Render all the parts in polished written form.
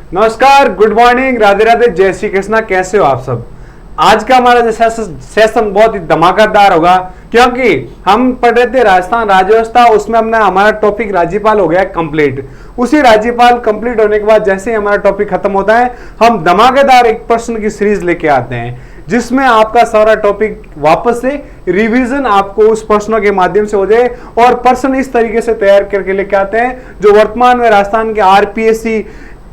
नमस्कार, good morning, Radhe Radhe, जय श्री कृष्णा। कैसे हो आप सब? आज का हमारा जो सेशन बहुत ही धमाकेदार होगा, क्योंकि हम पढ़ रहे थे राजस्थान राज्य व्यवस्था। उसमें हमने हमारा टॉपिक राज्यपाल हो गया कंप्लीट। उसी राज्यपाल कंप्लीट होने के बाद जैसे ही हमारा टॉपिक खत्म होता है, हम धमाकेदार एक प्रश्न की सीरीज लेके आते हैं, जिसमें आपका सारा टॉपिक वापस से रिवीजन आपको उस प्रश्नों के माध्यम से हो जाए। और प्रश्न इस तरीके से तैयार करके लेके आते हैं जो वर्तमान में राजस्थान के आरपीएससी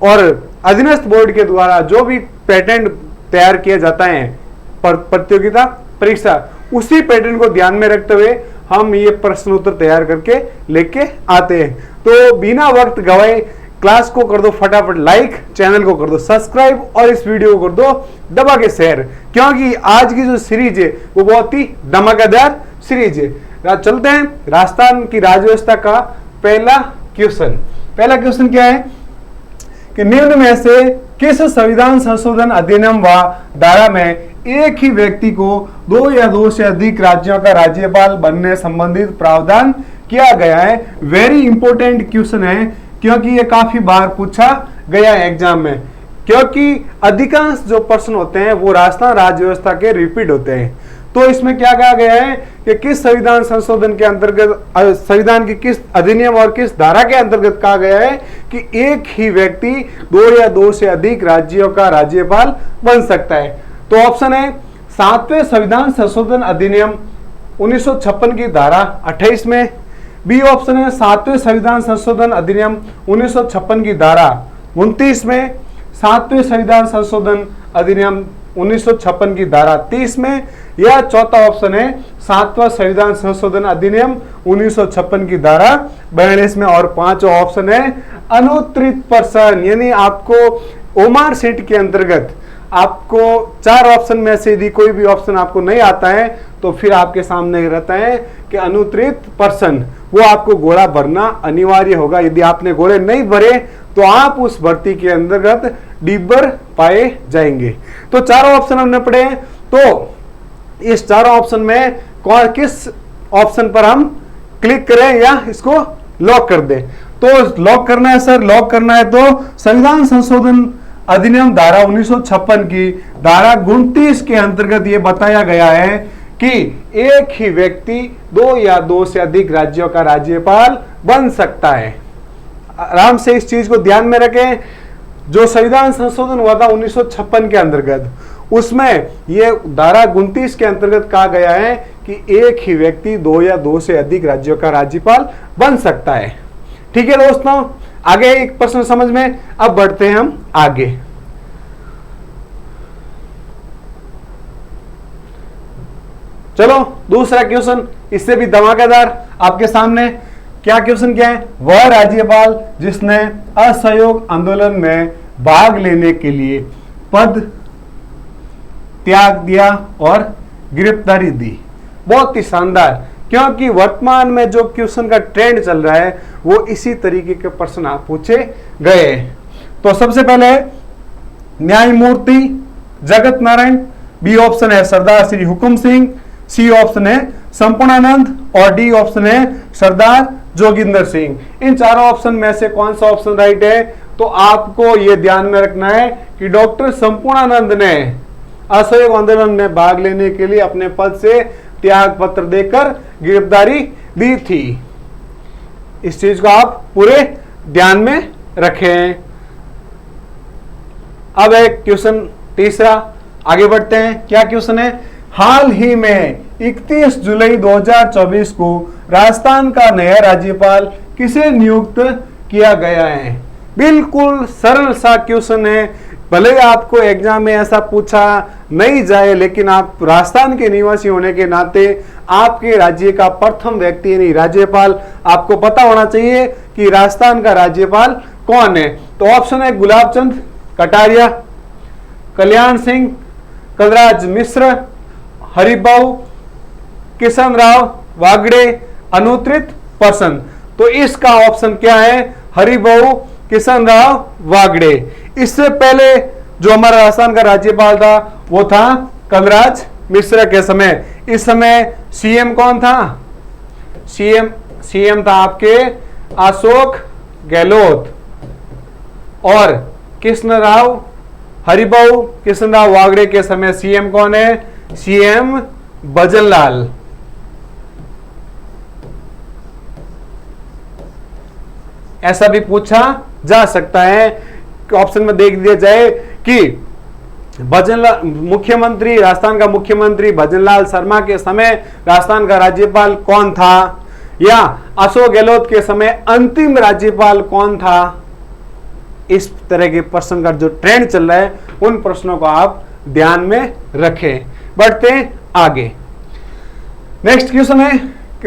और अधीनस्थ बोर्ड के द्वारा जो भी पैटर्न तैयार किया जाता है प्रतियोगिता परीक्षा, उसी पैटर्न को ध्यान में रखते हुए हम ये प्रश्न उत्तर तैयार करके लेके आते हैं। तो बिना वक्त गवाए क्लास को कर दो फटाफट लाइक, चैनल को कर दो सब्सक्राइब और इस वीडियो को कर दो दबा के शेयर, क्योंकि आज की जो सीरीज है वो बहुत ही धमाकेदार सीरीज है। चलते हैं राजस्थान की राज्य व्यवस्था का पहला क्वेश्चन। पहला क्वेश्चन क्या है कि निम्न में से किस संविधान संशोधन अधिनियम व धारा में एक ही व्यक्ति को 2 या 2 से अधिक राज्यों का राज्यपाल बनने संबंधित प्रावधान किया गया है? वेरी इंपॉर्टेंट क्वेश्चन है, क्योंकि ये काफी बार पूछा गया है एग्जाम में, क्योंकि अधिकांश जो प्रश्न होते हैं वो राजस्थान राज्य व्यवस्था के रिपीट होते हैं। तो इसमें क्या कहा गया है कि किस संविधान संशोधन के अंतर्गत, संविधान की किस अधिनियम और किस धारा के अंतर्गत कहा गया है कि एक ही व्यक्ति 2 या 2 से अधिक राज्यों का राज्यपाल बन सकता है? तो ऑप्शन है 7वें संविधान संशोधन अधिनियम 1956 की धारा 28 में। बी ऑप्शन है 7वें संविधान संशोधन अधिनियम 1956 की धारा 29 में। 7वें संविधान संशोधन अधिनियम 1956 की धारा 30 में। या चौथा ऑप्शन है 7वां संविधान संशोधन अधिनियम 1956 की धारा 42 में। और 5वां ऑप्शन है अनुत्तरित प्रश्न, यानी आपको ओमार सीट के अंतर्गत आपको 4 ऑप्शन में से यदि कोई भी ऑप्शन आपको नहीं आता है तो फिर आपके सामने रहता है कि अनुत्तरित प्रश्न, वो आपको गोला भरना अनिवार्य होगा। यदि आपने गोले नहीं भरे तो आप उस भर्ती के अंतर्गत डिब्बर पाए जाएंगे। तो 4 ऑप्शन हमने पढ़े हैं, तो इस 4 ऑप्शन में कौन किस ऑप्शन पर हम क्लिक करें या इसको लॉक कर दें? तो लॉक करना है सर, लॉक करना है तो संविधान संशोधन अधिनियम धारा 1956 की धारा 29 के अंतर्गत यह बताया गया है कि एक ही व्यक्ति 2 या 2 से अधिक राज्यों का राज्यपाल बन सकता है। आराम से इस चीज को ध्यान में रखें। जो संविधान संशोधन हुआ था 1956 के अंतर्गत, उसमें यह धारा 29 के अंतर्गत कहा गया है कि एक ही व्यक्ति 2 या 2 से अधिक राज्यों का राज्यपाल बन सकता है। ठीक है दोस्तों, आगे एक प्रश्न समझ में। अब बढ़ते हैं हम आगे। चलो दूसरा क्वेश्चन, इससे भी धमाकेदार आपके सामने। क्या क्वेश्चन क्या है? वह राज्यपाल जिसने असहयोग आंदोलन में भाग लेने के लिए पद त्याग दिया और गिरफ्तारी दी। बहुत ही शानदार, क्योंकि वर्तमान में जो क्वेश्चन का ट्रेंड चल रहा है वो इसी तरीके के प्रश्न आप पूछे गए। तो सबसे पहले न्यायमूर्ति जगत नारायण, बी ऑप्शन है सरदार श्री हुकुम सिंह, सी ऑप्शन है संपूर्णानंद और डी ऑप्शन है सरदार जोगिंदर सिंह। इन चारों ऑप्शन में से कौन सा ऑप्शन राइट है? तो आपको यह ध्यान में रखना है कि डॉक्टर संपूर्णानंद ने असहयोग आंदोलन में भाग लेने के लिए अपने पद से त्याग पत्र देकर गिरफ्तारी दी थी। इस चीज को आप पूरे ध्यान में रखें। अब एक क्वेश्चन तीसरा, आगे बढ़ते हैं। क्या क्वेश्चन है? हाल ही में 31 जुलाई 2024 को राजस्थान का नया राज्यपाल किसे नियुक्त किया गया है? बिल्कुल सरल सा क्वेश्चन है, भले आपको एग्जाम में ऐसा पूछा नहीं जाए, लेकिन आप राजस्थान के निवासी होने के नाते आपके राज्य का प्रथम व्यक्ति यानी राज्यपाल आपको पता होना चाहिए कि राजस्थान का राज्यपाल कौन है। तो ऑप्शन है गुलाब चंद कटारिया, कल्याण सिंह, कलराज मिश्र, हरिभाऊ किशन राव वागड़े, अनुत्तरित प्रश्न। तो इसका ऑप्शन क्या है? हरिभाऊ किशन राव वागड़े। इससे पहले जो हमारा राजस्थान का राज्यपाल था वो था कलराज मिश्र के समय। इस समय सीएम कौन था? सीएम था आपके अशोक गहलोत। और कृष्णराव हरिभाऊ कृष्णराव वागड़े के समय सीएम कौन है? सीएम भजनलाल। ऐसा भी पूछा जा सकता है, ऑप्शन में देख दिया जाए कि भजनलाल मुख्यमंत्री, राजस्थान का मुख्यमंत्री भजनलाल शर्मा के समय राजस्थान का राज्यपाल कौन था, या अशोक गहलोत के समय अंतिम राज्यपाल कौन था। इस तरह के प्रश्न का जो ट्रेंड चल रहा है उन प्रश्नों को आप ध्यान में रखें। बढ़ते हैं आगे। नेक्स्ट क्वेश्चन है,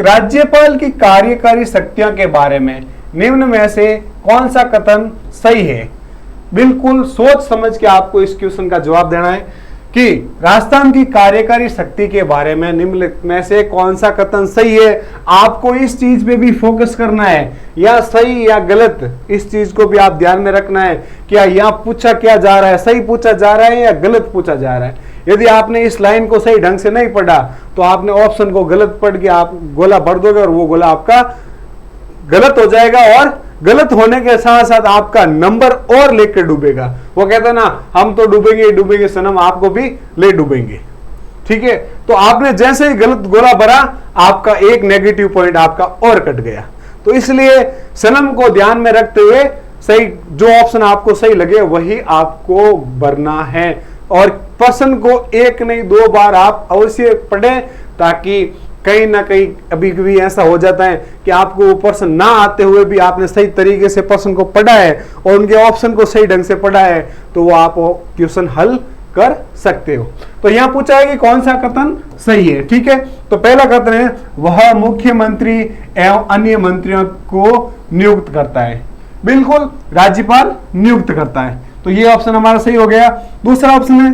राज्यपाल की कार्यकारी शक्तियों के बारे में निम्न में से कौन सा कथन सही है? बिल्कुल सोच समझ के आपको इस क्वेश्चन का जवाब देना है कि राजस्थान की कार्यकारी शक्ति के बारे में निम्न में से कौन सा कथन सही है। आपको इस चीज पे भी फोकस करना है, या सही या गलत, इस चीज को भी आप ध्यान में रखना है। क्या यहाँ पूछा क्या जा रहा है, सही पूछा जा रहा है या गलत पूछा जा रहा है। यदि आपने इस लाइन को सही ढंग से नहीं पढ़ा तो आपने ऑप्शन को गलत पढ़ के आप गोला भर दोगे और वो गोला आपका गलत हो जाएगा, और गलत होने के साथ साथ आपका नंबर और लेकर डूबेगा। वो कहता ना, हम तो डूबेंगे डूबेंगे सनम, आपको भी ले डूबेंगे। ठीक है, तो आपने जैसे ही गलत गोला भरा, आपका एक नेगेटिव पॉइंट आपका और कट गया। तो इसलिए सनम को ध्यान में रखते हुए सही जो ऑप्शन आपको सही लगे वही आपको भरना है, और प्रश्न को एक नहीं 2 बार आप अवश्य पढ़ें, ताकि कहीं ना कहीं अभी कभी ऐसा हो जाता है कि आपको वो प्रश्न ना आते हुए भी आपने सही तरीके से प्रश्न को पढ़ा है और उनके ऑप्शन को सही ढंग से पढ़ा है, तो वो आप क्वेश्चन हल कर सकते हो। तो यहां पूछा है कि कौन सा कथन सही है। ठीक है, तो पहला कथन है, वह मुख्यमंत्री एवं अन्य मंत्रियों को नियुक्त करता है। बिल्कुल, राज्यपाल नियुक्त करता है, तो ये ऑप्शन हमारा सही हो गया। दूसरा ऑप्शन है,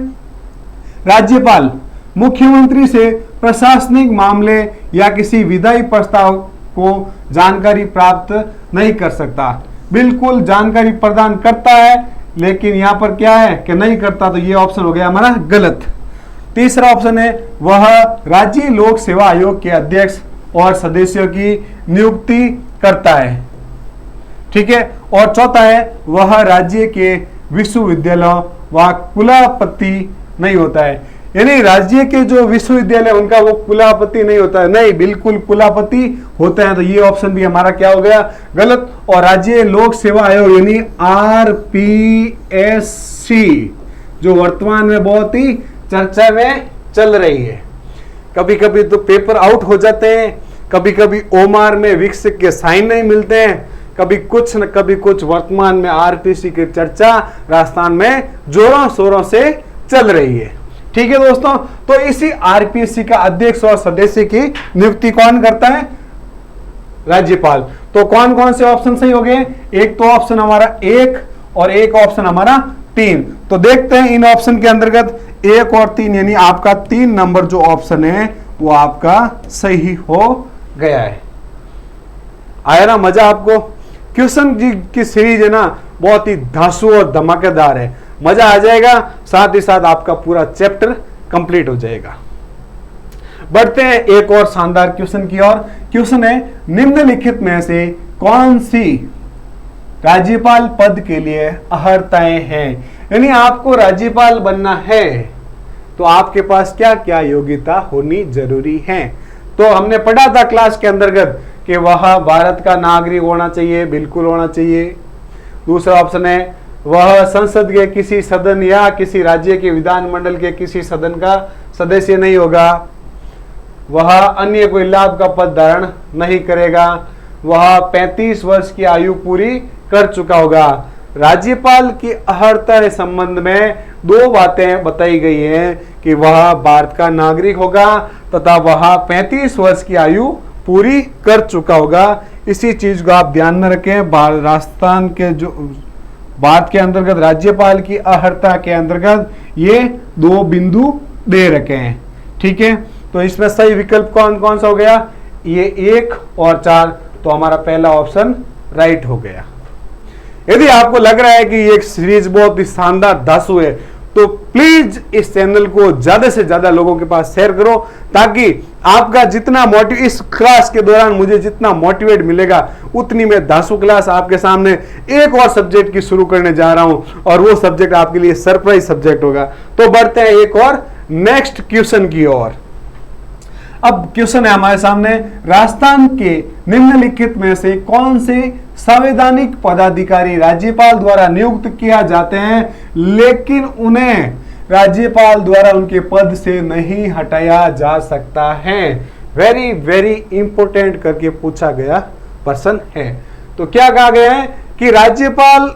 राज्यपाल मुख्यमंत्री से प्रशासनिक मामले या किसी विधायी प्रस्ताव को जानकारी प्राप्त नहीं कर सकता। बिल्कुल जानकारी प्रदान करता है, लेकिन यहां पर क्या है कि नहीं करता, तो ये ऑप्शन हो गया हमारा गलत। तीसरा ऑप्शन है, वह राज्य लोक सेवा आयोग के अध्यक्ष और सदस्यों की नियुक्ति करता है। ठीक है, और चौथा है, वह राज्य के विश्वविद्यालयों व कुलपति नहीं होता है। यानी राज्य के जो विश्वविद्यालय उनका वो कुलपति नहीं होता है, नहीं, बिल्कुल कुलपति होते हैं। तो ये ऑप्शन भी हमारा क्या हो गया, गलत। और राज्य लोक सेवा आयोग यानी आरपीएससी, जो वर्तमान में बहुत ही चर्चा में चल रही है। कभी कभी तो पेपर आउट हो जाते हैं, कभी कभी ओमार में विकसित के साइन नहीं मिलते हैं, कभी कुछ न कभी कुछ। वर्तमान में आरपीएससी की चर्चा राजस्थान में जोरों शोरों से चल रही है। ठीक है दोस्तों, तो इसी आरपीएससी का अध्यक्ष और सदस्य की नियुक्ति कौन करता है, राज्यपाल। तो कौन कौन से ऑप्शन सही हो गए, एक तो ऑप्शन हमारा 1 और एक ऑप्शन हमारा 3। तो देखते हैं इन ऑप्शन के अंतर्गत 1 और 3, यानी आपका 3 नंबर जो ऑप्शन है वो आपका सही हो गया है। आया ना मजा आपको? क्वेश्चन जी की सीरीज है ना, बहुत ही धांसू और धमाकेदार है, मजा आ जाएगा, साथ ही साथ आपका पूरा चैप्टर कंप्लीट हो जाएगा। बढ़ते हैं एक और शानदार क्वेश्चन की ओर। क्वेश्चन है, निम्नलिखित में से कौन सी राज्यपाल पद के लिए अर्हताएं हैं। यानी आपको राज्यपाल बनना है तो आपके पास क्या क्या योग्यता होनी जरूरी है। तो हमने पढ़ा था क्लास के अंतर्गत कि वह भारत का नागरिक होना चाहिए, बिल्कुल होना चाहिए। दूसरा ऑप्शन है, वह संसद के किसी सदन या किसी राज्य के विधानमंडल के किसी सदन का सदस्य नहीं होगा। वह अन्य कोई लाभ का पद धारण नहीं करेगा। वह 35 वर्ष की आयु पूरी कर चुका होगा। राज्यपाल की अर्हता के संबंध में 2 बातें बताई गई हैं कि वह भारत का नागरिक होगा तथा वह 35 वर्ष की आयु पूरी कर चुका होगा। इसी चीज को आप ध्यान में रखें। राजस्थान के जो भारत के अंतर्गत राज्यपाल की अर्हता के अंतर्गत ये 2 बिंदु दे रखे हैं। ठीक है, तो इसमें सही विकल्प कौन कौन सा हो गया, ये 1 और 4। तो हमारा पहला ऑप्शन राइट हो गया। यदि आपको लग रहा है कि ये सीरीज बहुत ही शानदार धांसू है, तो प्लीज इस चैनल को ज्यादा से ज्यादा लोगों के पास शेयर करो, ताकि आपका जितना इस क्लास के दौरान मुझे जितना मोटिवेट मिलेगा, उतनी मैं धांसू क्लास आपके सामने एक और सब्जेक्ट की शुरू करने जा रहा हूं, और वो सब्जेक्ट आपके लिए सरप्राइज सब्जेक्ट होगा। तो बढ़ते हैं एक और नेक्स्ट क्वेश्चन की ओर। अब क्वेश्चन है हमारे सामने, राजस्थान के निम्नलिखित में से कौन से संवैधानिक पदाधिकारी राज्यपाल द्वारा नियुक्त किया जाते हैं, लेकिन उन्हें राज्यपाल द्वारा उनके पद से नहीं हटाया जा सकता है? वेरी वेरी इंपॉर्टेंट करके पूछा गया प्रश्न है। तो क्या कहा गया है कि राज्यपाल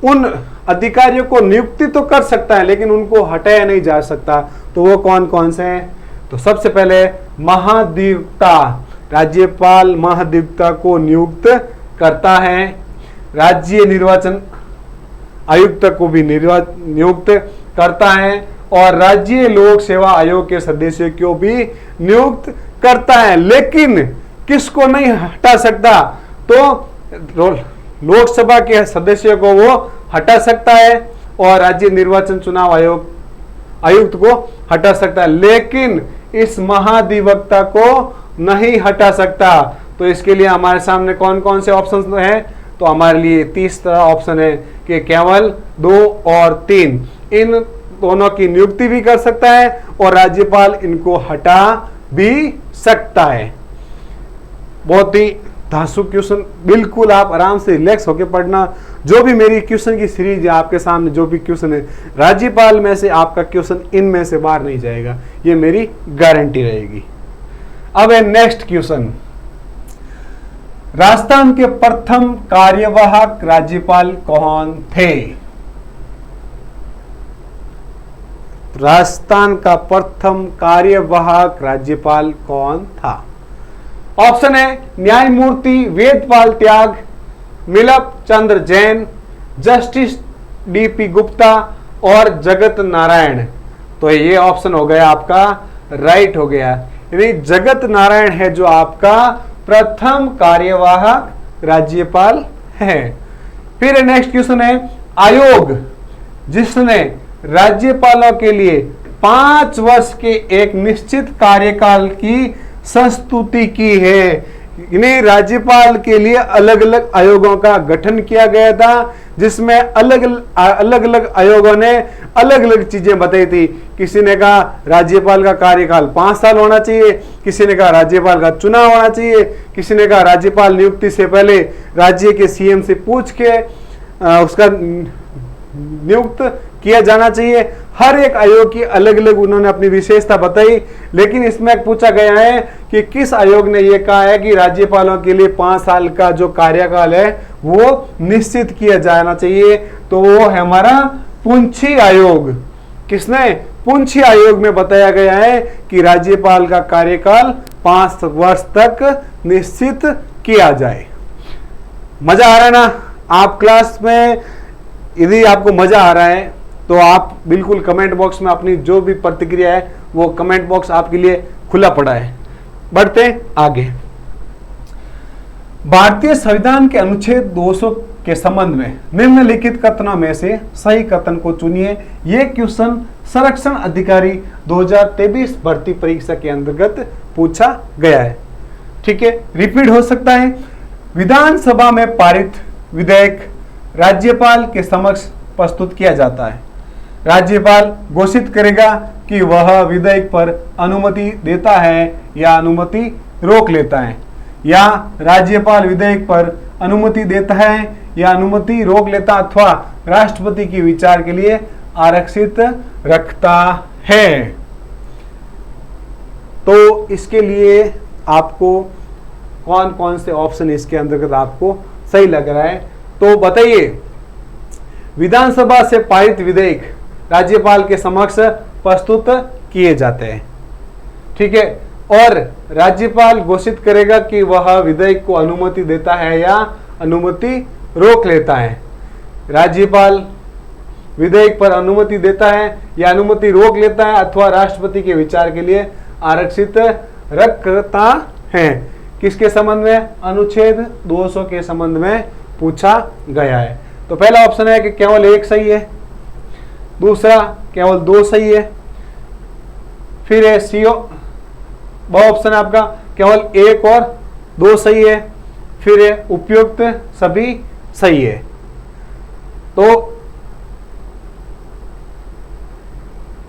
उन अधिकारियों को नियुक्ति तो कर सकता है, लेकिन उनको हटाया नहीं जा सकता। तो वो कौन कौन से हैं? तो सबसे पहले महाधिवक्ता, राज्यपाल महाधिवक्ता को नियुक्त करता है। राज्य निर्वाचन आयुक्त को भी नियुक्त करता है, और राज्य लोक सेवा आयोग के सदस्यों को भी नियुक्त करता है। लेकिन किसको नहीं हटा सकता? तो लोकसभा के सदस्यों को वो हटा सकता है, और राज्य निर्वाचन चुनाव आयुक्त को हटा सकता है, लेकिन इस महाधिवक्ता को नहीं हटा सकता। तो इसके लिए हमारे सामने कौन कौन से ऑप्शन हैं? तो हमारे लिए तीसरा ऑप्शन है कि केवल 2 और 3 इन दोनों की नियुक्ति भी कर सकता है, और राज्यपाल इनको हटा भी सकता है। बहुत ही धांसू क्वेश्चन, बिल्कुल आप आराम से रिलैक्स होकर पढ़ना। जो भी मेरी क्वेश्चन की सीरीज है आपके सामने, जो भी क्वेश्चन है, राज्यपाल में से आपका क्वेश्चन इनमें से बाहर नहीं जाएगा, ये मेरी गारंटी रहेगी। अब है नेक्स्ट क्वेश्चन, राजस्थान के प्रथम कार्यवाहक राज्यपाल कौन थे? राजस्थान का प्रथम कार्यवाहक राज्यपाल कौन था? ऑप्शन है न्यायमूर्ति वेदपाल त्याग, मिलप चंद्र जैन, जस्टिस डीपी गुप्ता और जगत नारायण। तो ये ऑप्शन हो गया आपका राइट हो गया, यानी जगत नारायण है जो आपका प्रथम कार्यवाहक राज्यपाल है। फिर नेक्स्ट क्वेश्चन है, आयोग जिसने राज्यपालों के लिए 5 वर्ष के एक निश्चित कार्यकाल की संस्तुति की है। इन्हें राज्यपाल के लिए अलग अलग आयोगों का गठन किया गया था, जिसमें अलग अलग आयोगों ने अलग अलग चीजें बताई थी। किसी ने कहा राज्यपाल का कार्यकाल 5 साल होना चाहिए, किसी ने कहा राज्यपाल का चुनाव होना चाहिए, किसी ने कहा राज्यपाल नियुक्ति से पहले राज्य के सीएम से पूछ के उसका नियुक्त किया जाना चाहिए। हर एक आयोग की अलग अलग उन्होंने अपनी विशेषता बताई, लेकिन इसमें पूछा गया है कि किस आयोग ने यह कहा है कि राज्यपालों के लिए 5 साल का जो कार्यकाल है वो निश्चित किया जाना चाहिए। तो वो है हमारा पुंछी आयोग। किसने? पुंछी आयोग में बताया गया है कि राज्यपाल का कार्यकाल 5 वर्ष तक निश्चित किया जाए। मजा आ रहा है ना आप क्लास में? यदि आपको मजा आ रहा है तो आप बिल्कुल कमेंट बॉक्स में अपनी जो भी प्रतिक्रिया है वो कमेंट बॉक्स आपके लिए खुला पड़ा है। बढ़ते आगे। भारतीय संविधान के अनुच्छेद 200 के संबंध में निम्नलिखित कथनों में से सही कथन को चुनिए। यह क्वेश्चन संरक्षण अधिकारी 2023 भर्ती परीक्षा के अंतर्गत पूछा गया है। ठीक है, रिपीट हो सकता है। विधानसभा में पारित विधेयक राज्यपाल के समक्ष प्रस्तुत किया जाता है। राज्यपाल घोषित करेगा कि वह विधेयक पर अनुमति देता है या अनुमति रोक लेता है, या राज्यपाल विधेयक पर अनुमति देता है या अनुमति रोक लेता अथवा राष्ट्रपति के विचार के लिए आरक्षित रखता है। तो इसके लिए आपको कौन कौन से ऑप्शन इसके अंतर्गत आपको सही लग रहा है तो बताइए। विधानसभा से पारित विधेयक राज्यपाल के समक्ष प्रस्तुत किए जाते हैं। ठीक है, और राज्यपाल घोषित करेगा कि वह विधेयक को अनुमति देता है या अनुमति रोक लेता है। राज्यपाल विधेयक पर अनुमति देता है या अनुमति रोक लेता है अथवा राष्ट्रपति के विचार के लिए आरक्षित रखता है। किसके संबंध में? अनुच्छेद 200 के संबंध में पूछा गया है। तो पहला ऑप्शन है कि केवल एक सही है। दूसरा केवल 2 सही है। फिर है सी, ब ऑप्शन है आपका केवल 1 और 2 सही है। फिर है उपयुक्त सभी सही है। तो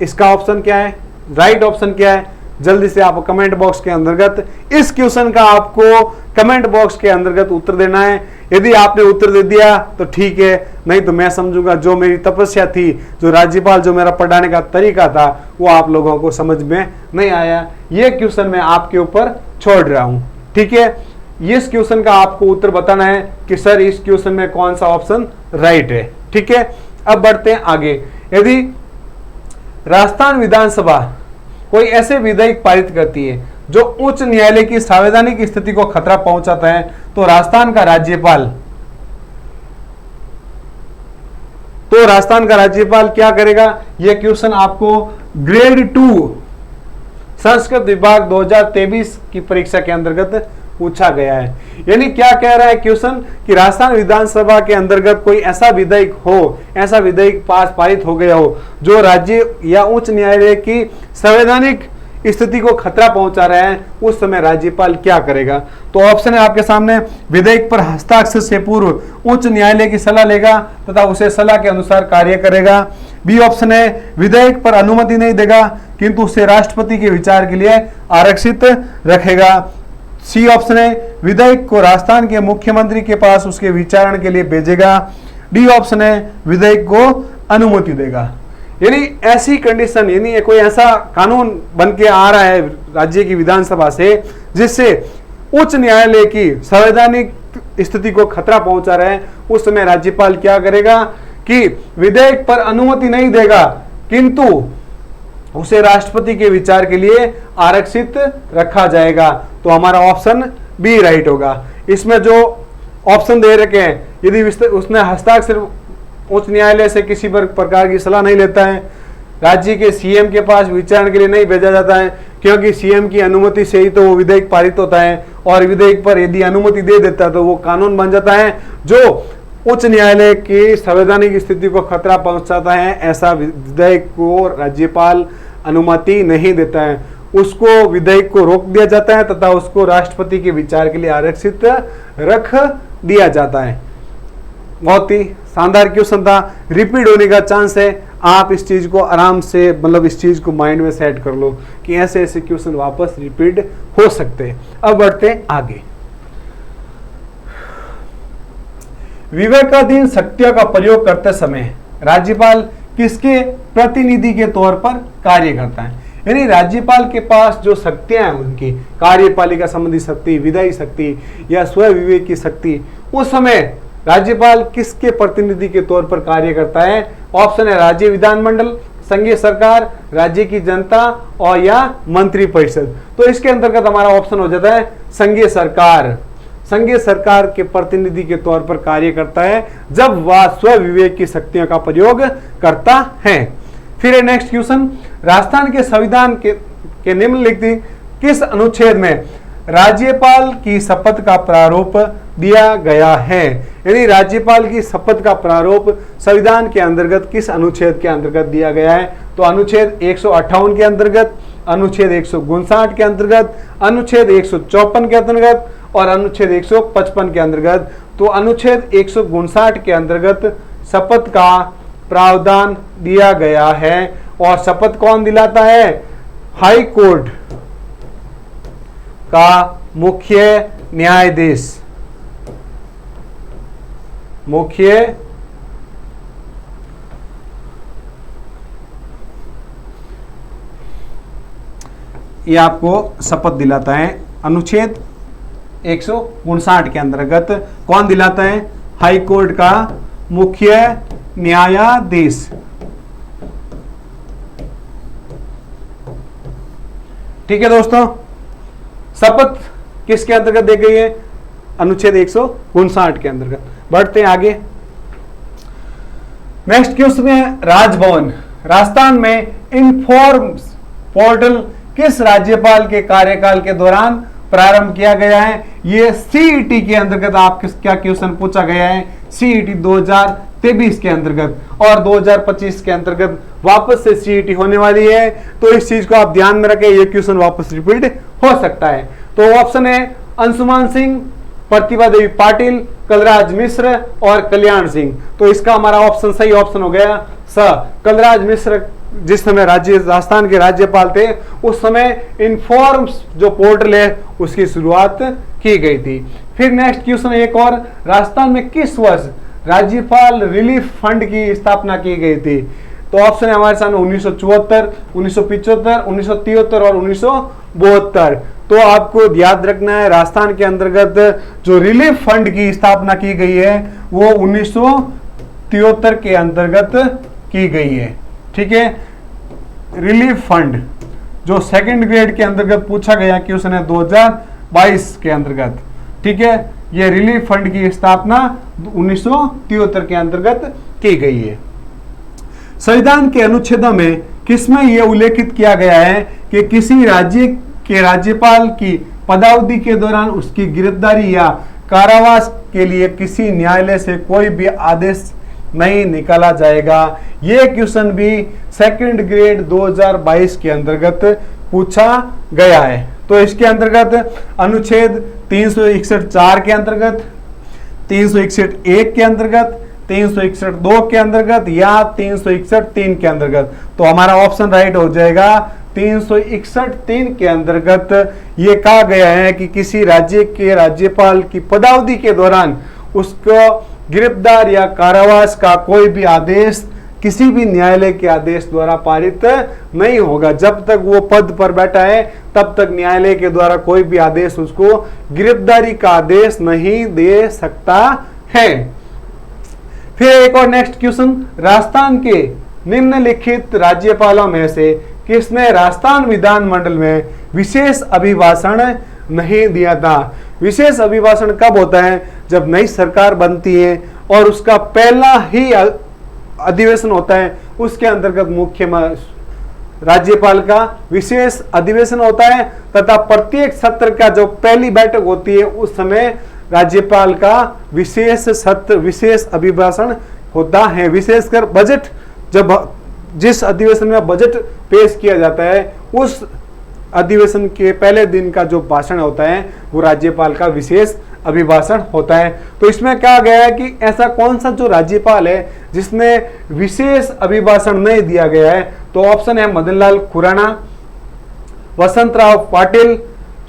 इसका ऑप्शन क्या है, राइट ऑप्शन क्या है, जल्दी से आप कमेंट बॉक्स के अंतर्गत इस क्वेश्चन का आपको कमेंट बॉक्स के अंतर्गत उत्तर देना है। यदि आपने उत्तर दे दिया तो ठीक है, नहीं तो मैं समझूंगा जो मेरी तपस्या थी, जो राज्यपाल जो मेरा पढ़ाने का तरीका था, वो आप लोगों को समझ में नहीं आया। ये क्वेश्चन मैं आपके ऊपर छोड़ रहा हूं, ठीक है। इस क्वेश्चन का आपको उत्तर बताना है कि सर इस क्वेश्चन में कौन सा ऑप्शन राइट है, ठीक है। अब बढ़ते हैं आगे। यदि राजस्थान विधानसभा कोई ऐसे विधेयक पारित करती है जो उच्च न्यायालय की संवैधानिक स्थिति को खतरा पहुंचाता है, तो राजस्थान का राज्यपाल क्या करेगा? यह क्वेश्चन आपको ग्रेड 2 संस्कृत विभाग 2023 की परीक्षा के अंतर्गत पूछा गया है। यानी क्या कह रहा है क्वेश्चन कि राजस्थान विधानसभा के अंतर्गत कोई ऐसा विधेयक हो, ऐसा विधेयक पारित हो गया हो जो राज्य या उच्च न्यायालय की संवैधानिक स्थिति को खतरा पहुंचा रहा है, उस समय राज्यपाल क्या करेगा? तो ऑप्शन है आपके सामने, विधेयक पर हस्ताक्षर से पूर्व उच्च न्यायालय की सलाह लेगा तथा उसे सलाह के अनुसार कार्य करेगा। बी ऑप्शन है, विधेयक पर अनुमति नहीं देगा किंतु उसे राष्ट्रपति के विचार के लिए आरक्षित रखेगा। सी ऑप्शन है, विधेयक को राजस्थान के मुख्यमंत्री के पास उसके विचारण के लिए भेजेगा। डी ऑप्शन है, विधेयक को अनुमति देगा। यानी ऐसी कंडीशन, यानी कोई ऐसा कानून बन के आ रहा है राज्य की विधानसभा से जिससे उच्च न्यायालय की संवैधानिक स्थिति को खतरा पहुंचा रहा है, उस समय राज्यपाल क्या करेगा कि विधेयक पर अनुमति नहीं देगा किंतु उसे राष्ट्रपति के विचार के लिए आरक्षित रखा जाएगा। तो हमारा ऑप्शन बी राइट होगा। इसमें जो ऑप्शन दे रखे हैं, यदि उसने हस्ताक्षर उच्च न्यायालय से किसी प्रकार की सलाह नहीं लेता है, राज्य के सीएम के पास विचारण के लिए नहीं भेजा जाता है क्योंकि सीएम की अनुमति से ही तो वो विधेयक पारित होता है, और विधेयक पर यदि अनुमति दे देता है तो वो कानून बन जाता है जो उच्च न्यायालय की संवैधानिक स्थिति को खतरा पहुंचाता है। ऐसा विधेयक को राज्यपाल अनुमति नहीं देता है, उसको विधेयक को रोक दिया जाता है तथा उसको राष्ट्रपति के विचार के लिए आरक्षित रख दिया जाता है। बहुत ही शानदार क्वेश्चन था, रिपीट होने का चांस है। आप इस चीज को आराम से, मतलब इस चीज को माइंड में सेट कर लो कि ऐसे ऐसे क्वेश्चन वापस रिपीट हो सकते हैं। अब बढ़ते हैं आगे। विवेकाधीन शक्तियों का प्रयोग करते समय राज्यपाल किसके प्रतिनिधि के तौर पर कार्य करता है? यानी राज्यपाल के पास जो शक्तियां हैं, उनकी कार्यपालिका संबंधी शक्ति, विधायी शक्ति या स्व विवेक की शक्ति, उस समय राज्यपाल किसके प्रतिनिधि के तौर पर कार्य करता है? ऑप्शन है राज्य विधानमंडल, संघीय सरकार, राज्य की जनता और या मंत्री परिषद। तो इसके अंतर्गत हमारा ऑप्शन हो जाता है संघीय सरकार। संघीय सरकार के प्रतिनिधि के तौर पर कार्य करता है जब वह स्व विवेक की शक्तियों का प्रयोग करता है। फिर है नेक्स्ट क्वेश्चन, राजस्थान के संविधान के निम्नलिखित किस अनुच्छेद में राज्यपाल की शपथ का प्रारूप दिया गया है? यानी राज्यपाल की शपथ का प्रारूप संविधान के अंतर्गत किस अनुच्छेद के अंतर्गत दिया गया है? तो अनुच्छेद 158 के अंतर्गत, अनुच्छेद 159 के अंतर्गत, अनुच्छेद 154 के अंतर्गत और अनुच्छेद 155 के अंतर्गत। तो अनुच्छेद 159 के अंतर्गत शपथ का प्रावधान दिया गया है और शपथ कौन दिलाता है? हाई कोर्ट का मुख्य न्यायाधीश, ये आपको शपथ दिलाता है। अनुच्छेद 159 के अंतर्गत कौन दिलाता है? हाई कोर्ट का मुख्य न्यायाधीश। ठीक है दोस्तों, शपथ किसके अंतर्गत दी गई है? अनुच्छेद 159 के अंतर्गत। बढ़ते हैं आगे। नेक्स्ट क्वेश्चन है राजभवन। राजस्थान में इन्फॉर्म पोर्टल किस राज्यपाल के कार्यकाल के दौरान प्रारंभ किया गया है? ये सीईटी के अंतर्गत आप क्या क्वेश्चन पूछा गया है, सीईटी 2023 के अंतर्गत, और 2025 के अंतर्गत वापस से सीईटी होने वाली है, तो इस चीज को आप ध्यान में रखें, ये क्वेश्चन वापस रिपीट हो सकता है। तो ऑप्शन है अंशुमान सिंह, प्रतिभा देवी पाटिल, कलराज मिश्र और कल्याण सिंह। तो इसका हमारा ऑप्शन सही ऑप्शन हो गया स। कलराज मिश्र जिस समय राजस्थान के राज्यपाल थे, उस समय इनफॉर्म्स जो पोर्टल है उसकी शुरुआत की गई थी। फिर नेक्स्ट क्वेश्चन एक और, राजस्थान में किस वर्ष राज्यपाल रिलीफ फंड की स्थापना की गई थी? तो ऑप्शन है हमारे सामने 1974, 1975, 1973 और 1972। तो आपको याद रखना है, राजस्थान के अंतर्गत जो रिलीफ फंड की स्थापना की गई है वो 1973 के अंतर्गत की गई है। ठीक है, रिलीफ फंड जो सेकंड ग्रेड के अंतर्गत पूछा गया क्वेश्चन है 2022 के अंतर्गत। ठीक है, ये रिलीफ फंड की स्थापना 1973 के अंतर्गत की गई है। संविधान के अनुच्छेदों में किसमें यह उल्लेखित किया गया है कि किसी राज्य के राज्यपाल की पदावधि के दौरान उसकी गिरफ्तारी या कारावास के लिए किसी न्यायालय से कोई भी आदेश नहीं निकाला जाएगा? यह क्वेश्चन भी सेकंड ग्रेड 2022 के अंतर्गत पूछा गया है। तो इसके अंतर्गत अनुच्छेद 361(4) के अंतर्गत, 361(1) के अंतर्गत, 361(2) के अंतर्गत या 361(3) के अंतर्गत। तो हमारा ऑप्शन राइट हो जाएगा 361(3) के अंतर्गत ये कहा गया है कि किसी राज्य के राज्यपाल की पदावधि के दौरान उसको गिरफ्तार या कारावास का कोई भी आदेश किसी भी न्यायालय के आदेश द्वारा पारित नहीं होगा। जब तक वो पद पर बैठा है तब तक न्यायालय के द्वारा कोई भी आदेश उसको गिरफ्तारी का आदेश नहीं दे सकता है। फिर एक और नेक्स्ट क्वेश्चन, राजस्थान के निम्नलिखित राज्यपालों में से किसने राजस्थान विधानमंडल में विशेष अभिभाषण नहीं दिया था? विशेष अभिभाषण कब होता है? जब नई सरकार बनती है और उसका पहला ही अधिवेशन होता है, उसके अंतर्गत मुख्य राज्यपाल का विशेष अधिवेशन होता है तथा प्रत्येक सत्र का जो पहली बैठक होती है उस समय राज्यपाल का विशेष सत्र विशेष अभिभाषण होता है। विशेषकर बजट, जब जिस अधिवेशन में बजट पेश किया जाता है उस अधिवेशन के पहले दिन का जो भाषण होता है वो राज्यपाल का विशेष अभिभाषण होता है। तो इसमें कहा गया है कि ऐसा कौन सा जो राज्यपाल है जिसने विशेष अभिभाषण नहीं दिया गया है? तो ऑप्शन है मदनलाल खुराना, वसंतराव पाटिल,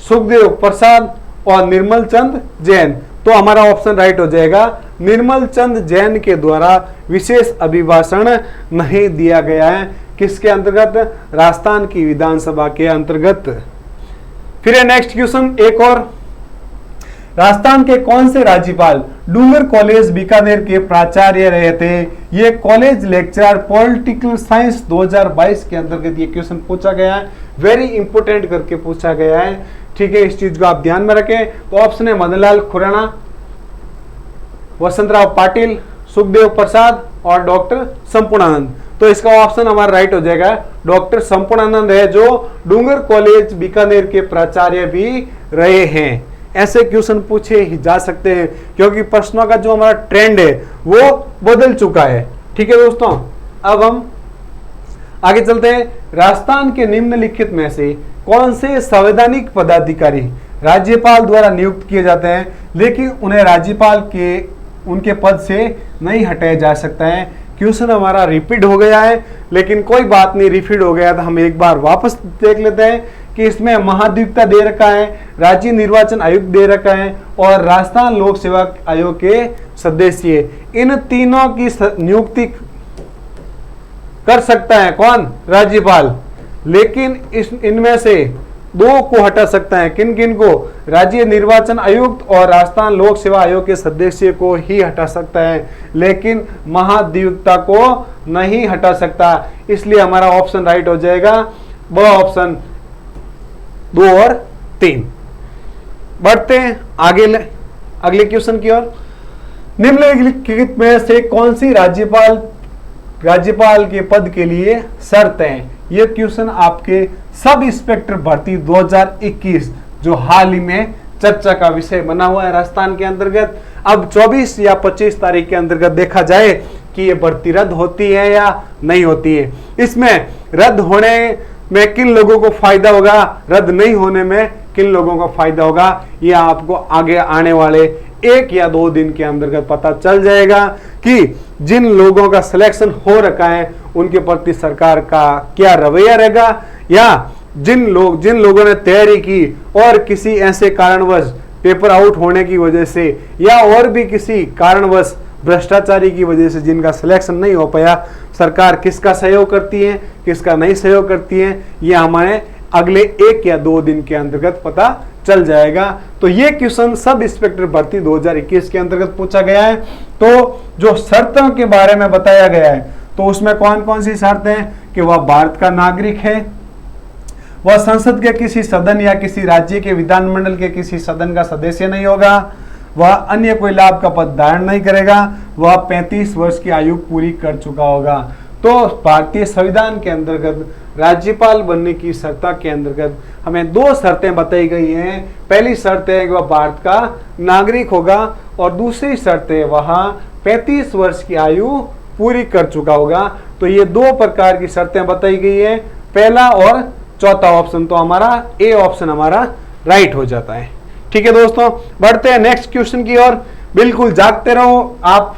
सुखदेव प्रसाद और निर्मल चंद जैन। तो हमारा ऑप्शन राइट हो जाएगा, निर्मल चंद जैन के द्वारा विशेष अभिभाषण नहीं दिया गया है। किसके अंतर्गत? राजस्थान की विधानसभा के अंतर्गत। फिर है नेक्स्ट क्वेश्चन एक और, राजस्थान के कौन से राज्यपाल डूंगर कॉलेज बीकानेर के प्राचार्य रहे थे? ये कॉलेज लेक्चरर पॉलिटिकल साइंस 2022 के अंतर्गत ये क्वेश्चन पूछा गया है, वेरी इंपोर्टेंट करके पूछा गया है। ठीक है, इस चीज को आप ध्यान में रखें। तो ऑप्शन है मदनलाल खुराना, वसंतराव पाटिल, सुखदेव प्रसाद और डॉक्टर संपूर्णानंद। तो इसका ऑप्शन हमारा राइट हो जाएगा डॉक्टर संपूर्णानंद है, जो डूंगर कॉलेज बीकानेर के प्राचार्य भी रहे हैं। ऐसे क्वेश्चन पूछे ही जा सकते हैं क्योंकि प्रश्नों का जो हमारा ट्रेंड है वो बदल चुका है। ठीक है दोस्तों, अब हम आगे चलते हैं। राजस्थान के निम्नलिखित में से कौन से संवैधानिक पदाधिकारी राज्यपाल द्वारा नियुक्त किए जाते हैं लेकिन उन्हें राज्यपाल के उनके पद से नहीं हटाया जा सकता है? क्वेश्चन हमारा रिपीट हो गया है लेकिन कोई बात नहीं, रिपीट हो गया तो हम एक बार वापस देख लेते हैं कि इसमें महाधिवक्ता दे रखा है, राज्य निर्वाचन आयुक्त दे रखा है और राजस्थान लोक सेवा आयोग के सदस्य। इन तीनों की नियुक्ति कर सकता है कौन? राज्यपाल। लेकिन इनमें से दो को हटा सकता है। किन किन को? राज्य निर्वाचन आयुक्त और राजस्थान लोक सेवा आयोग के सदस्य को ही हटा सकता है, लेकिन महाधिवक्ता को नहीं हटा सकता। इसलिए हमारा ऑप्शन राइट हो जाएगा वह ऑप्शन 2 और 3। बढ़ते हैं आगे अगले क्वेश्चन की ओर। निम्नलिखित में से कौन सी राज्यपाल के पद के लिए शर्त है? यह क्वेश्चन आपके सब इंस्पेक्टर भर्ती 2021 जो हाल ही में चर्चा का विषय बना हुआ है राजस्थान के अंतर्गत। अब 24 या 25 तारीख के अंतर्गत देखा जाए कि ये भर्ती रद्द होती है या नहीं होती है। इसमें रद्द होने में किन लोगों को फायदा होगा, रद्द नहीं होने में किन लोगों को फायदा होगा, ये आपको आगे आने वाले 1 या 2 दिन के अंतर्गत पता चल जाएगा कि जिन लोगों का सिलेक्शन हो रखा है उनके प्रति सरकार का क्या रवैया रहेगा, या जिन लोगों ने तैयारी की और किसी ऐसे कारणवश पेपर आउट होने की वजह से या और भी किसी कारणवश भ्रष्टाचारी की वजह से जिनका सिलेक्शन नहीं हो पाया, सरकार किसका सहयोग करती है, किसका नहीं सहयोग करती है, ये हमारे अगले 1 या 2 दिन के अंतर्गत पता चल जाएगा। तो ये क्वेश्चन सब इंस्पेक्टर भर्ती 2021 के अंतर्गत पूछा गया है। तो जो शर्तों के बारे में बताया गया है, तो उसमें कौन कौन सी शर्तें हैं कि वह भारत का नागरिक है, वह संसद के किसी सदन या किसी राज्य के विधानमंडल के किसी सदन का सदस्य नहीं होगा, वह अन्य कोई लाभ का पद धारण नहीं करेगा, वह 35 वर्ष की आयु पूरी कर चुका होगा। तो भारतीय संविधान के अंतर्गत राज्यपाल बनने की शर्त के अंतर्गत हमें 2 शर्तें बताई गई हैं। पहली शर्त है कि वह भारत का नागरिक होगा और दूसरी शर्त है वह 35 वर्ष की आयु पूरी कर चुका होगा। तो ये 2 प्रकार की शर्तें बताई गई है, पहला और चौथा ऑप्शन। तो हमारा ए ऑप्शन हमारा राइट हो जाता है। ठीक है दोस्तों, बढ़ते हैं नेक्स्ट क्वेश्चन की ओर। बिल्कुल जागते रहो, आप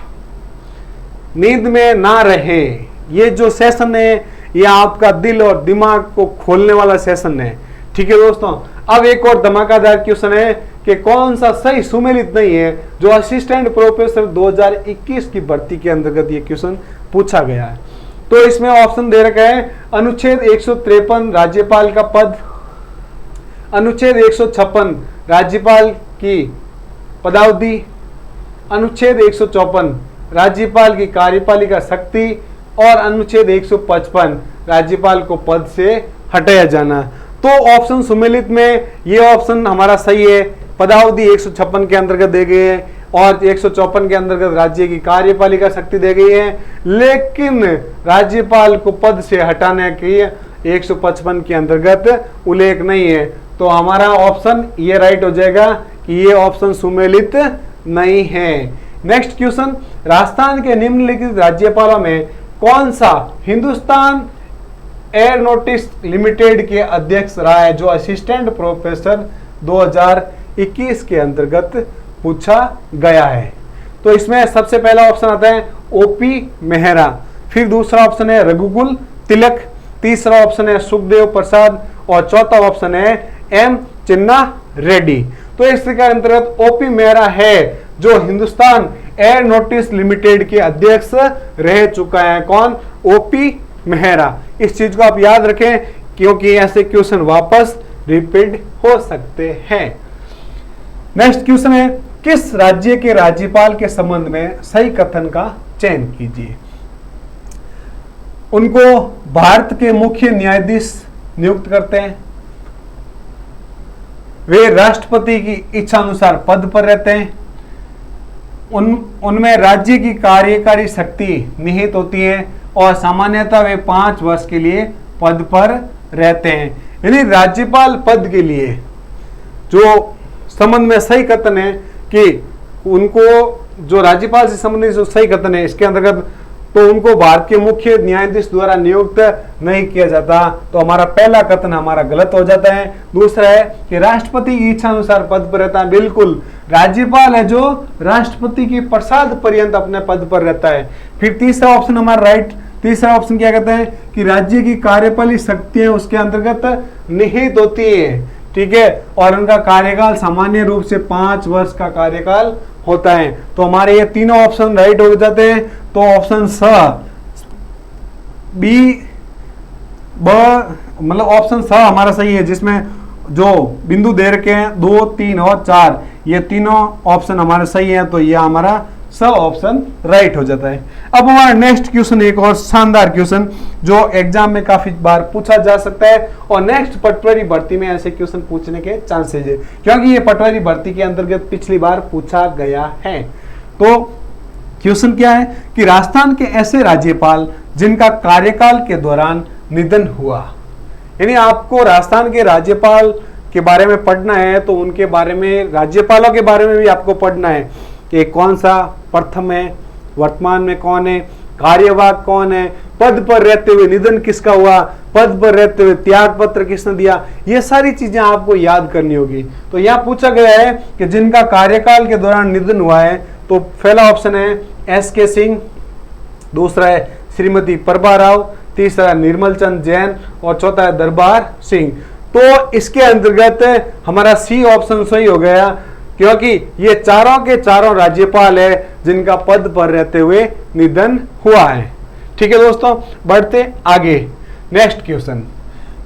नींद में ना रहे। ये जो सेशन है ये आपका दिल और दिमाग को खोलने वाला सेशन है। ठीक है दोस्तों, अब एक और धमाकेदार क्वेश्चन है कि कौन सा सही सुमेलित नहीं है जो असिस्टेंट प्रोफेसर 2021 की भर्ती के अंतर्गत ये क्वेश्चन पूछा गया है। तो इसमें ऑप्शन दे रखा है अनुच्छेद 153 राज्यपाल का पद, अनुच्छेद 156 राज्यपाल की पदावधि, अनुच्छेद 154 राज्यपाल की कार्यपालिका शक्ति और अनुच्छेद 155 राज्यपाल को पद से हटाया जाना। तो ऑप्शन सुमेलित में ये ऑप्शन हमारा सही है। पदावधि 156 के अंतर्गत दे गई है और 154 के अंतर्गत राज्य की कार्यपालिका शक्ति दे गई है, लेकिन राज्यपाल को पद से हटाने की 155 के अंतर्गत उल्लेख नहीं है। तो हमारा ऑप्शन ये राइट हो जाएगा कि ये ऑप्शन सुमेलित नहीं है। नेक्स्ट क्वेश्चन, राजस्थान के निम्नलिखित राज्यपालों में कौन सा हिंदुस्तान एयरोनॉटिक्स लिमिटेड के अध्यक्ष रहा है जो असिस्टेंट प्रोफेसर 2021 के अंतर्गत पूछा गया है। तो इसमें सबसे पहला ऑप्शन आता है ओपी मेहरा, फिर दूसरा ऑप्शन है रघुकुल तिलक, तीसरा ऑप्शन है सुखदेव प्रसाद और चौथा ऑप्शन है एम चिन्ना रेड्डी। तो इसके अंतर्गत ओपी मेहरा है जो हिंदुस्तान एयरोनॉटिक्स लिमिटेड के अध्यक्ष रह चुका है। कौन? ओपी मेहरा। इस चीज को आप याद रखें क्योंकि ऐसे क्वेश्चन वापस रिपीट हो सकते हैं। नेक्स्ट क्वेश्चन है किस राज्य के राज्यपाल के संबंध में सही कथन का चयन कीजिए। उनको भारत के मुख्य न्यायाधीश नियुक्त करते हैं, वे राष्ट्रपति की इच्छा अनुसार पद पर रहते हैं, उनमें राज्य की कार्यकारी शक्ति निहित होती है और सामान्यतः वे 5 वर्ष के लिए पद पर रहते हैं। यानी राज्यपाल पद के लिए जो संबंध में सही कथन है कि उनको जो राज्यपाल से संबंधित जो सही कथन है इसके अंतर्गत तो उनको भारत के मुख्य न्यायाधीश द्वारा नियुक्त नहीं किया जाता। तो हमारा पहला कथन हमारा गलत हो जाता है। दूसरा है कि राष्ट्रपति की इच्छा अनुसार पद पर रहता है। बिल्कुल, राज्यपाल है जो राष्ट्रपति के प्रसाद पर्यंत अपने पद पर रहता है। फिर तीसरा ऑप्शन हमारा राइट। तीसरा ऑप्शन क्या कहता है कि राज्य की कार्यपालिक शक्तियां उसके अंतर्गत निहित होती है, ठीक है, और उनका कार्यकाल सामान्य रूप से 5 वर्ष का कार्यकाल होता है। तो हमारे ये तीनों ऑप्शन राइट हो जाते हैं। तो ऑप्शन स बी ब मतलब ऑप्शन स हमारा सही है, जिसमें जो बिंदु दे रखे हैं 2, 3 और 4 ये तीनों ऑप्शन हमारे सही है। तो ये हमारा स ऑप्शन राइट हो जाता है। अब हमारा नेक्स्ट क्वेश्चन एक और शानदार क्वेश्चन जो एग्जाम में काफी बार पूछा जा सकता है और नेक्स्ट पटवारी भर्ती में ऐसे क्वेश्चन पूछने के चांसेस है क्योंकि ये पटवारी भर्ती के अंतर्गत पिछली बार पूछा गया है। तो क्वेश्चन क्या है कि राजस्थान के ऐसे राज्यपाल जिनका कार्यकाल के दौरान निधन हुआ, यानी आपको राजस्थान के राज्यपाल के बारे में पढ़ना है तो उनके बारे में, राज्यपालों के बारे में भी आपको पढ़ना है कि कौन सा प्रथम है, वर्तमान में कौन है कार्यवाहक कौन है, पद पर रहते हुए निधन किसका हुआ, पद पर रहते हुए त्याग पत्र किसने दिया, ये सारी चीजें आपको याद करनी होगी। तो यहां पूछा गया है कि जिनका कार्यकाल के दौरान निधन हुआ है, तो पहला ऑप्शन है एस.के. सिंह, दूसरा है श्रीमती प्रभा राव, तीसरा निर्मल चंद जैन और चौथा है दरबार सिंह। तो इसके अंतर्गत हमारा सी ऑप्शन सही हो गया, क्योंकि ये चारों के चारों राज्यपाल है जिनका पद पर रहते हुए निधन हुआ है। ठीक है दोस्तों, बढ़ते आगे। नेक्स्ट क्वेश्चन,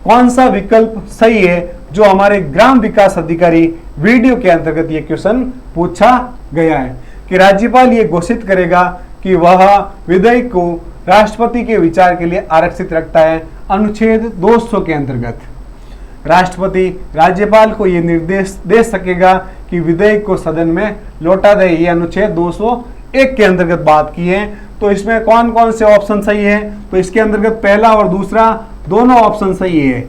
कौन सा विकल्प सही है जो हमारे ग्राम विकास अधिकारी वीडियो के अंतर्गत ये क्वेश्चन पूछा गया है कि राज्यपाल ये घोषित करेगा कि वह विधेयक को राष्ट्रपति के विचार के लिए आरक्षित रखता है। अनुच्छेद 200 के अंतर्गत राष्ट्रपति राज्यपाल को यह निर्देश दे सकेगा कि विधेयक को सदन में लौटा दे। ये अनुच्छेद 201 के अंतर्गत बात की है। तो इसमें कौन कौन से ऑप्शन सही है, तो इसके अंतर्गत पहला और दूसरा दोनों ऑप्शन सही है।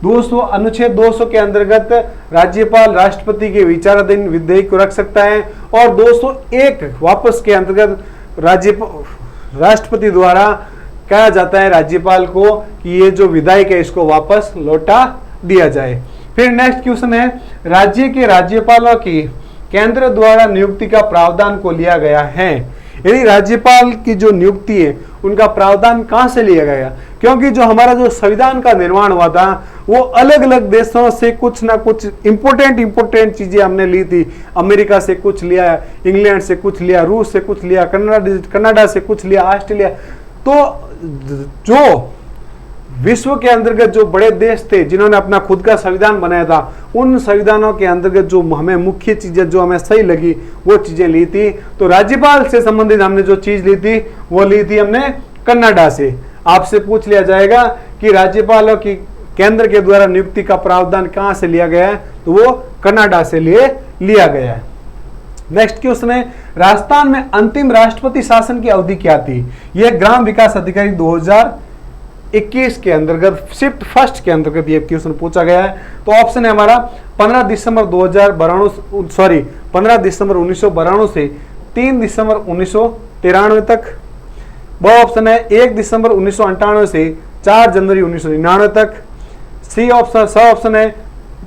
200 अनुच्छेद 200 के अंतर्गत राज्यपाल राष्ट्रपति के विचाराधीन विधेयक को रख सकता है, और 201 वापस के अंतर्गत राष्ट्रपति द्वारा कहा जाता है राज्यपाल को कि ये जो विधेयक है इसको वापस लौटा दिया जाए। फिर नेक्स्ट क्वेश्चन है, राज्य के राज्यपालों की केंद्र द्वारा नियुक्ति का प्रावधान को लिया गया है। यदि राज्यपाल की जो नियुक्ति है उनका प्रावधान कहां से लिया गया, क्योंकि जो हमारा जो संविधान का निर्माण हुआ था वो अलग अलग देशों से कुछ ना कुछ इंपोर्टेंट चीजें हमने ली थी। अमेरिका से कुछ लिया, इंग्लैंड से कुछ लिया, रूस से कुछ लिया, कनाडा से कुछ लिया, ऑस्ट्रेलिया। तो जो विश्व के अंतर्गत जो बड़े देश थे जिन्होंने अपना खुद का संविधान बनाया था, उन संविधानों के अंतर्गत जो हमें मुख्य चीजें जो हमें सही लगी वो चीजें ली थी। तो राज्यपाल से संबंधित हमने जो चीज ली थी वो ली थी हमने कनाडा से। आपसे पूछ लिया जाएगा कि राज्यपालों की केंद्र के द्वारा नियुक्ति का प्रावधान कहां से लिया गया है, तो वो कनाडा से लिया गया है। नेक्स्ट क्वेश्चन है, राजस्थान में अंतिम राष्ट्रपति शासन की अवधि क्या थी। यह ग्राम विकास अधिकारी 2021 के अंतर्गत शिफ्ट फर्स्ट के अंतर्गत ये क्वेश्चन पूछा गया है। तो ऑप्शन है हमारा 15 दिसंबर 1992 से 3 दिसंबर 1993 तक। वो ऑप्शन है 1 दिसंबर 1998 से 4 जनवरी 1999 तक। सी ऑप्शन है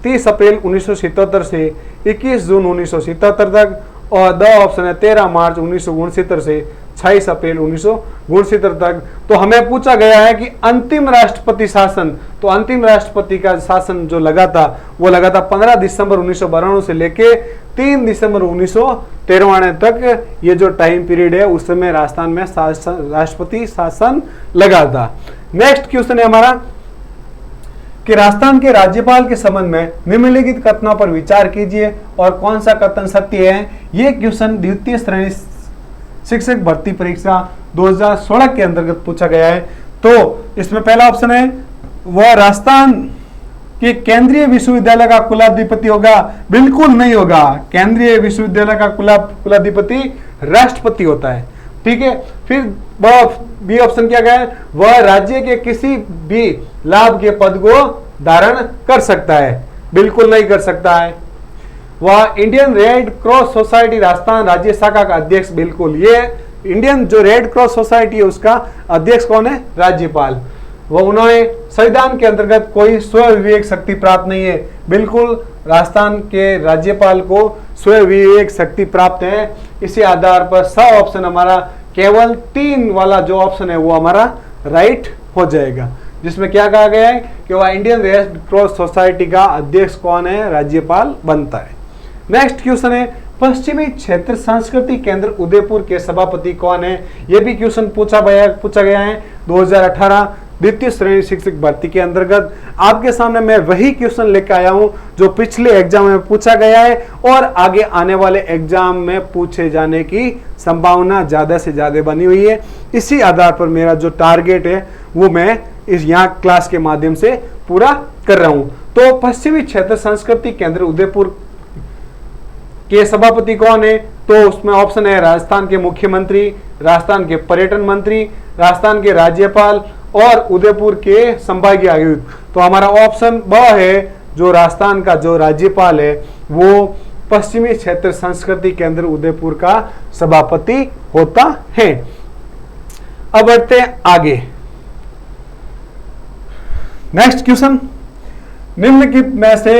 30 अप्रैल 1977 से 21 जून 1977 तक। और द ऑप्शन है 13 मार्च 1969 से 26 अप्रैल 1969 तक। तो हमें पूछा गया है कि अंतिम राष्ट्रपति शासन, तो अंतिम राष्ट्रपति का शासन जो लगा था वो लगा था 15 दिसंबर 1992 से लेके 3 दिसंबर 1993 तक। ये जो टाइम पीरियड है उस समय राजस्थान में राष्ट्रपति शासन लगा था। नेक्स्ट क्वेश्चन है हमारा कि राजस्थान के राज्यपाल के संबंध में निम्नलिखित कथनों पर विचार कीजिए और कौन सा कथन सत्य है। यह क्वेश्चन द्वितीय श्रेणी शिक्षक भर्ती परीक्षा 2016 के अंतर्गत पूछा गया है। तो इसमें पहला ऑप्शन है वह राजस्थान के केंद्रीय विश्वविद्यालय का कुलाधिपति होगा। बिल्कुल नहीं होगा, केंद्रीय विश्वविद्यालय का कुलाधिपति राष्ट्रपति होता है। ठीक है, फिर बी ऑप्शन क्या गया है, वह राज्य के किसी भी लाभ के पद को धारण कर सकता है। बिल्कुल नहीं कर सकता है। वह Indian red cross society Rajasthan राज्य शाखा का अध्यक्ष, बिल्कुल। ये इंडियन जो रेड क्रॉस सोसाइटी है उसका अध्यक्ष कौन है, राज्यपाल। वह उन्होंने संविधान के अंतर्गत कोई स्व विवेक शक्ति प्राप्त नहीं है। बिल्कुल राजस्थान के राज्यपाल को स्व विवेक शक्ति प्राप्त है। इसी आधार पर स ऑप्शन हमारा केवल 3 वाला जो ऑप्शन है वो हमारा राइट हो जाएगा, जिसमें क्या कहा गया है कि वह इंडियन रेड क्रॉस सोसाइटी का अध्यक्ष कौन है, राज्यपाल बनता है। नेक्स्ट क्वेश्चन है, पश्चिमी क्षेत्र संस्कृति केंद्र उदयपुर के सभापति कौन है। यह भी क्वेश्चन पूछा गया है 2018 द्वितीय श्रेणी शिक्षक भर्ती के अंतर्गत। आपके सामने मैं वही क्वेश्चन लेकर आया हूं जो पिछले एग्जाम में पूछा गया है और आगे आने वाले एग्जाम में पूछे जाने की संभावना ज्यादा से ज्यादा बनी हुई है। इसी आधार पर मेरा जो टारगेट है वो मैं इस यहाँ क्लास के माध्यम से पूरा कर रहा हूं। तो पश्चिमी क्षेत्र संस्कृति केंद्र उदयपुर के सभापति कौन है, तो उसमें ऑप्शन है राजस्थान के मुख्यमंत्री, राजस्थान के पर्यटन मंत्री, राजस्थान के राज्यपाल और उदयपुर के संभागीय आयुक्त। तो हमारा ऑप्शन ब है, जो राजस्थान का जो राज्यपाल है वो पश्चिमी क्षेत्र संस्कृति केंद्र उदयपुर का सभापति होता है। अब बढ़ते हैं आगे। नेक्स्ट क्वेश्चन, निम्नलिखित में से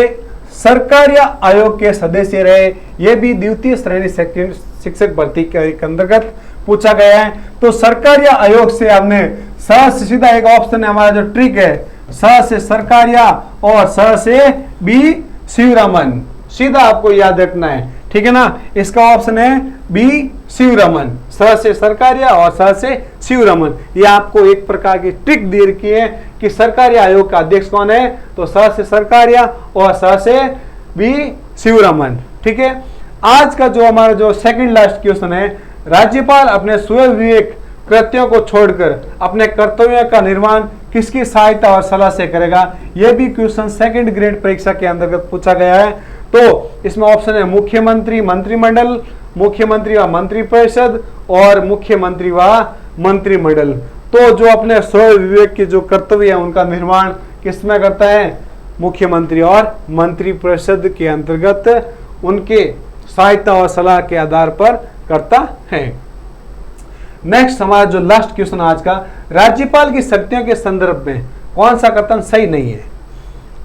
सरकारीय आयोग के सदस्य रहे, यह भी द्वितीय श्रेणी शिक्षक भर्ती के अंतर्गत पूछा गया है। तो सरकारीय आयोग से हमने स से सीधा एक ऑप्शन है हमारा जो ट्रिक है, स से सरकारीय और स से बी शिवरामन, सीधा आपको याद रखना है, ठीक है ना। इसका ऑप्शन है बी शिवरामन, स से सरकारीय और स से शिवरामन। ये आपको एक प्रकार की ट्रिक दे रखी है कि सरकारी आयोग का अध्यक्ष कौन है, तो स से सरकारीय और स से बी शिवरामन, ठीक है। आज का जो हमारा जो सेकंड लास्ट क्वेश्चन है, राज्यपाल अपने स्वयं विवेक कृत्यों को छोड़कर अपने कर्तव्यों का निर्वहन किसकी सहायता और सलाह से करेगा। यह भी क्वेश्चन सेकंड ग्रेड परीक्षा के अंतर्गत पूछा गया है। तो इसमें ऑप्शन है मुख्यमंत्री मंत्रिमंडल, मुख्यमंत्री व मंत्रिपरिषद और मुख्यमंत्री व मंत्रिमंडल। तो जो अपने स्वयं विवेक के जो कर्तव्य है उनका निर्वहन किसमें करता है, मुख्यमंत्री और मंत्रिपरिषद के अंतर्गत उनके सहायता और सलाह के आधार पर करता है। नेक्स्ट हमारा जो लास्ट क्वेश्चन आज का, राज्यपाल की शक्तियों के संदर्भ में कौन सा कथन सही नहीं है।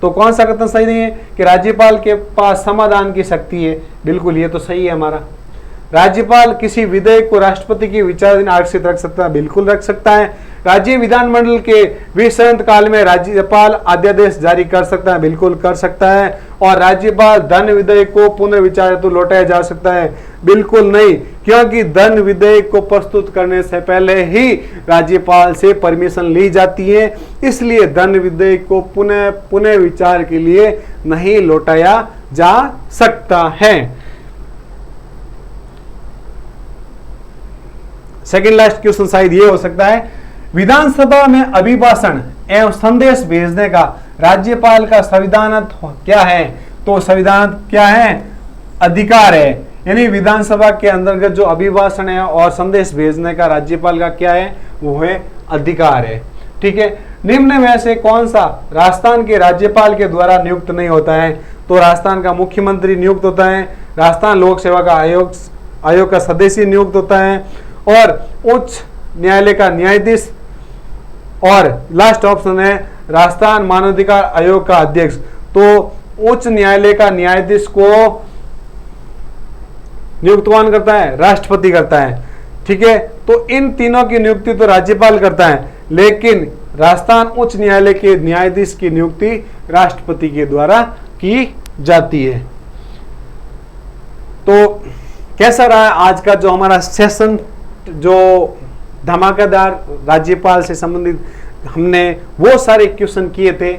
तो कौन सा कथन सही नहीं है कि राज्यपाल के पास समाधान की शक्ति है, बिल्कुल ये तो सही है हमारा। राज्यपाल किसी विधेयक को राष्ट्रपति की विचाराधीन आरक्षित रख सकता है, बिल्कुल रख सकता है। राज्य विधानमंडल के विश्रांत काल में राज्यपाल अध्यादेश जारी कर सकता है, बिल्कुल कर सकता है। और राज्यपाल धन विधेयक को पुनर्विचार हेतु लौटाया जा सकता है, बिल्कुल नहीं, क्योंकि धन विधेयक को प्रस्तुत करने से पहले ही राज्यपाल से परमिशन ली जाती है, इसलिए धन विधेयक को पुनः विचार के लिए नहीं लौटाया जा सकता है। सेकंड लास्ट क्वेश्चन शायद ये हो सकता है, विधानसभा में अभिभाषण एवं संदेश भेजने का राज्यपाल का संविधानत क्या है। तो संविधान क्या है, अधिकार है, यानी विधानसभा के अंतर्गत जो अभिभाषण है और संदेश भेजने का राज्यपाल का क्या है, वो है अधिकार है, ठीक है। निम्न में से कौन सा राजस्थान के राज्यपाल के द्वारा नियुक्त नहीं होता है। तो राजस्थान का मुख्यमंत्री नियुक्त होता है, राजस्थान लोक सेवा का आयोग का सदस्य नियुक्त होता है, और उच्च न्यायालय का न्यायाधीश, और लास्ट ऑप्शन है राजस्थान मानवाधिकार आयोग का अध्यक्ष। तो उच्च न्यायालय का न्यायाधीश को नियुक्त कौन करता है, राष्ट्रपति करता है, ठीक है। तो इन तीनों की नियुक्ति तो राज्यपाल करता है, लेकिन राजस्थान उच्च न्यायालय के न्यायाधीश की नियुक्ति राष्ट्रपति के द्वारा की जाती है। तो कैसा रहा आज का जो हमारा सेशन, जो धमाकेदार राज्यपाल से संबंधित हमने वो सारे क्वेश्चन किए थे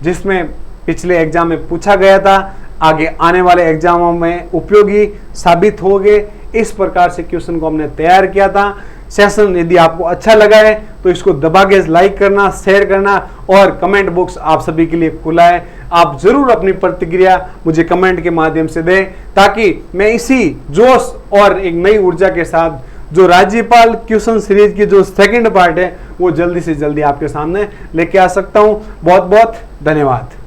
जिसमें पिछले एग्जाम में पूछा गया था, आगे आने वाले एग्जामों में उपयोगी साबित हो गए, इस प्रकार से क्वेश्चन को हमने तैयार किया था। सेशन यदि आपको अच्छा लगा है तो इसको दबा के लाइक करना, शेयर करना, और कमेंट बॉक्स आप सभी के लिए खुला है। आप जरूर अपनी प्रतिक्रिया मुझे कमेंट के माध्यम से दें, ताकि मैं इसी जोश और एक नई ऊर्जा के साथ जो राज्यपाल क्वेश्चन सीरीज की जो सेकंड पार्ट है वो जल्दी से जल्दी आपके सामने लेके आ सकता हूं। बहुत बहुत धन्यवाद।